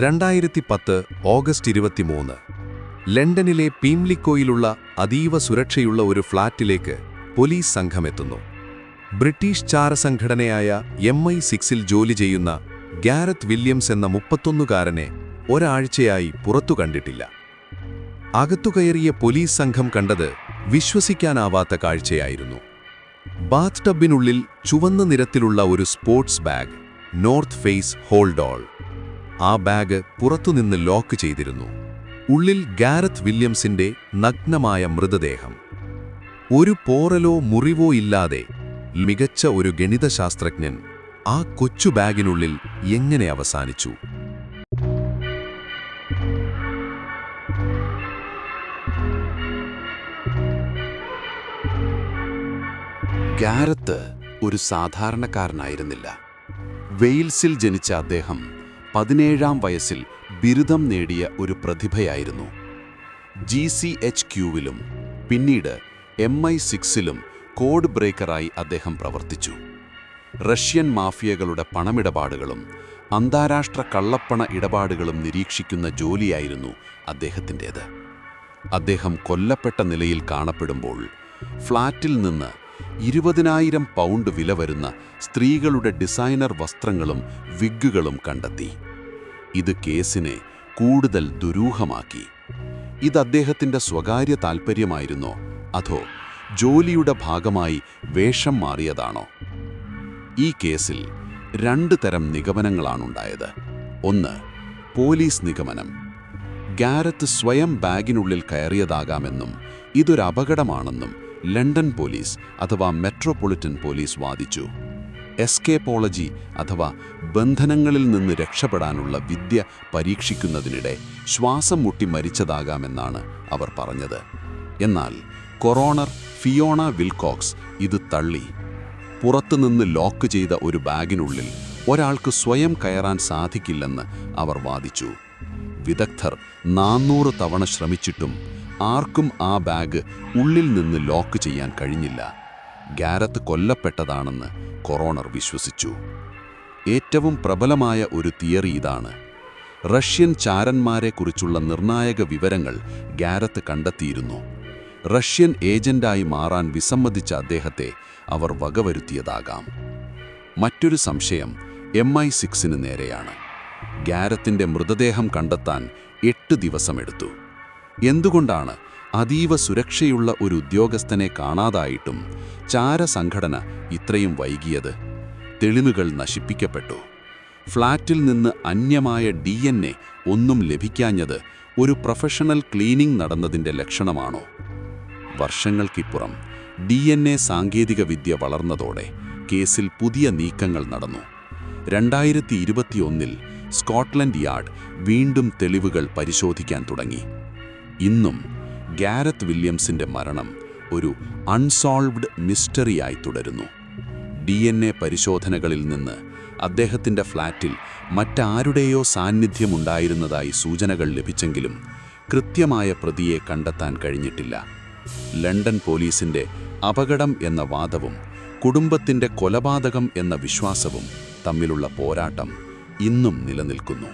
2010 August 23 ലണ്ടനിലെ പീംലിക്കോയിലുള്ള അതീവ സുരക്ഷയുള്ള ഒരു ഫ്ളാറ്റിലേക്ക് പോലീസ് സംഘമെത്തുന്നു. ബ്രിട്ടീഷ് ചാരസംഘടനയായ MI6-ൽ ജോലി ചെയ്യുന്ന ഗാരത്ത് വില്യംസ് എന്ന 31-കാരനെ ഒരാഴ്ചയായി പുറത്തു കണ്ടിട്ടില്ല. അകത്തുകയറിയ പോലീസ് സംഘം കണ്ടത് വിശ്വസിക്കാനാവാത്ത കാഴ്ചയായിരുന്നു. ബാത്ത് ടബിനുള്ളിൽ ചുവന്ന നിറത്തിലുള്ള ഒരു സ്പോർട്സ് ബാഗ്, നോർത്ത് ഫേസ് ഹോൾഡോൾ. ആ ബാഗ് പുറത്തുനിന്ന് ലോക്ക് ചെയ്തിരുന്നു. ഉള്ളിൽ ഗാരത്ത് വില്യംസിന്റെ നഗ്നമായ മൃതദേഹം. ഒരു പോറലോ മുറിവോ ഇല്ലാതെ മികച്ച ഒരു ഗണിതശാസ്ത്രജ്ഞൻ ആ കൊച്ചു ബാഗിനുള്ളിൽ എങ്ങനെ അവസാനിച്ചു? ഗാരത്ത് ഒരു സാധാരണക്കാരനായിരുന്നില്ല. വെയിൽസിൽ ജനിച്ച അദ്ദേഹം 17-ാം വയസ്സിൽ ബിരുദം നേടിയ ഒരു പ്രതിഭയായിരുന്നു. GCHQ-വിലും പിന്നീട് MI6-ലും കോഡ് ബ്രേക്കറായി അദ്ദേഹം പ്രവർത്തിച്ചു. റഷ്യൻ മാഫിയകളുടെ പണമിടപാടുകളും അന്താരാഷ്ട്ര കള്ളപ്പണ ഇടപാടുകളും നിരീക്ഷിക്കുന്ന ജോലിയായിരുന്നു അദ്ദേഹത്തിൻ്റേത്. അദ്ദേഹം കൊല്ലപ്പെട്ട നിലയിൽ കാണപ്പെടുമ്പോൾ ഫ്ളാറ്റിൽ നിന്ന് 20,000 പൗണ്ട് വില വരുന്ന സ്ത്രീകളുടെ ഡിസൈനർ വസ്ത്രങ്ങളും വിഗ്ഗുകളും കണ്ടെത്തി. ഇത് കേസിനെ കൂടുതൽ ദുരൂഹമാക്കി. ഇത് അദ്ദേഹത്തിൻ്റെ സ്വകാര്യ താൽപ്പര്യമായിരുന്നോ അതോ ജോലിയുടെ ഭാഗമായി വേഷം മാറിയതാണോ? ഈ കേസിൽ 2 തരം നിഗമനങ്ങളാണുണ്ടായത്. ഒന്ന്, പോലീസ് നിഗമനം. ഗാരത്ത് സ്വയം ബാഗിനുള്ളിൽ കയറിയതാകാമെന്നും ഇതൊരു അപകടമാണെന്നും ലണ്ടൻ പോലീസ് അഥവാ മെട്രോപൊളിറ്റൻ പോലീസ് വാദിച്ചു. എസ്കേപ്പോളജി അഥവാ ബന്ധനങ്ങളിൽ നിന്ന് രക്ഷപ്പെടാനുള്ള വിദ്യ പരീക്ഷിക്കുന്നതിനിടെ ശ്വാസം മുട്ടി മരിച്ചതാകാമെന്നാണ് അവർ പറഞ്ഞത്. എന്നാൽ കൊറോണർ ഫിയോണ വിൽകോക്സ് ഇത് തള്ളി. പുറത്തുനിന്ന് ലോക്ക് ചെയ്ത ഒരു ബാഗിനുള്ളിൽ ഒരാൾക്ക് സ്വയം കയറാൻ സാധിക്കില്ലെന്ന് അവർ വാദിച്ചു. വിദഗ്ധർ 400 തവണ ശ്രമിച്ചിട്ടും ആർക്കും ആ ബാഗ് ഉള്ളിൽ നിന്ന് ലോക്ക് ചെയ്യാൻ കഴിഞ്ഞില്ല. ഗാരത്ത് കൊല്ലപ്പെട്ടതാണെന്ന് കൊറോണർ വിശ്വസിച്ചു. ഏറ്റവും പ്രബലമായ ഒരു തിയറി ഇതാണ്. റഷ്യൻ ചാരന്മാരെക്കുറിച്ചുള്ള നിർണായക വിവരങ്ങൾ ഗാരത്ത് കണ്ടെത്തിയിരുന്നു. റഷ്യൻ ഏജന്റായി മാറാൻ വിസമ്മതിച്ച അദ്ദേഹത്തെ അവർ വകവരുത്തിയതാകാം. മറ്റൊരു സംശയം MI6-ന് നേരെയാണ്. ഗാരത്തിൻ്റെ മൃതദേഹം കണ്ടെത്താൻ 8 ദിവസമെടുത്തു. എന്തുകൊണ്ടാണ് അതീവ സുരക്ഷയുള്ള ഒരു ഉദ്യോഗസ്ഥനെ കാണാതായിട്ടും ചാരസംഘടന ഇത്രയും വൈകിയത്? തെളിവുകൾ നശിപ്പിക്കപ്പെട്ടു. ഫ്ളാറ്റിൽ നിന്ന് അന്യമായ DNA ഒന്നും ലഭിക്കാഞ്ഞത് ഒരു പ്രൊഫഷണൽ ക്ലീനിംഗ് നടന്നതിൻ്റെ ലക്ഷണമാണോ? വർഷങ്ങൾക്കിപ്പുറം DNA സാങ്കേതികവിദ്യ വളർന്നതോടെ കേസിൽ പുതിയ നീക്കങ്ങൾ നടന്നു. 2021-ൽ സ്കോട്ട്ലൻഡ് യാർഡ് വീണ്ടും തെളിവുകൾ പരിശോധിക്കാൻ തുടങ്ങി. ഇന്നും ഗാരത്ത് വില്യംസിൻ്റെ മരണം ഒരു അൺസോൾവ്ഡ് മിസ്റ്ററിയായി തുടരുന്നു. DNA പരിശോധനകളിൽ നിന്ന് അദ്ദേഹത്തിൻ്റെ ഫ്ളാറ്റിൽ മറ്റാരുടെയോ സാന്നിധ്യമുണ്ടായിരുന്നതായി സൂചനകൾ ലഭിച്ചെങ്കിലും കൃത്യമായ പ്രതിയെ കണ്ടെത്താൻ കഴിഞ്ഞിട്ടില്ല. ലണ്ടൻ പോലീസിൻ്റെ അപകടം എന്ന വാദവും കുടുംബത്തിൻ്റെ കൊലപാതകം എന്ന വിശ്വാസവും തമ്മിലുള്ള പോരാട്ടം ഇന്നും നിലനിൽക്കുന്നു.